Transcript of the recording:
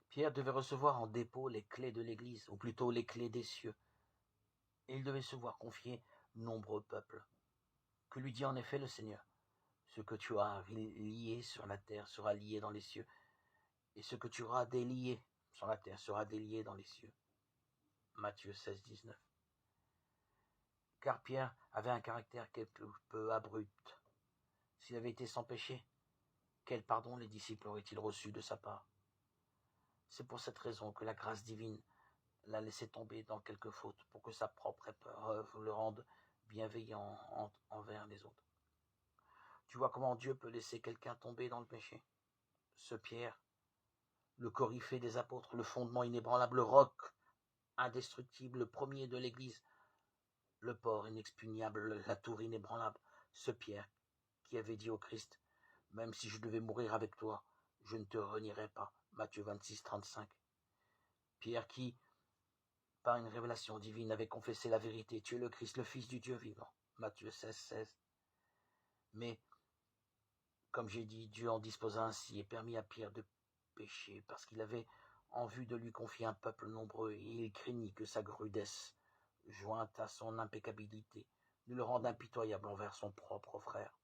Pierre devait recevoir en dépôt les clés de l'Église, ou plutôt les clés des cieux, et il devait se voir confier nombreux peuples. Que lui dit en effet le Seigneur? Ce que tu as lié sur la terre sera lié dans les cieux, et ce que tu auras délié sur la terre sera délié dans les cieux. Matthieu 16, 19. Car Pierre avait un caractère quelque peu abrupt. S'il avait été sans péché, quel pardon les disciples auraient-ils reçu de sa part? C'est pour cette raison que la grâce divine l'a laissé tomber dans quelques fautes, pour que sa propre épreuve le rende bienveillant envers les autres. Tu vois comment Dieu peut laisser quelqu'un tomber dans le péché? Ce Pierre, le coryphée des apôtres, le fondement inébranlable, le roc indestructible, le premier de l'Église, le port inexpugnable, la tour inébranlable, ce Pierre qui avait dit au Christ, « Même si je devais mourir avec toi, je ne te renierai pas. » Matthieu 26, 35. Pierre qui, par une révélation divine, avait confessé la vérité, « Tu es le Christ, le Fils du Dieu vivant. » Matthieu 16, 16. Mais, comme j'ai dit, Dieu en disposa ainsi et permit à Pierre de pécher, parce qu'il avait en vue de lui confier un peuple nombreux, et il craignit que sa rudesse, jointe à son impeccabilité, ne le rende impitoyable envers son propre frère.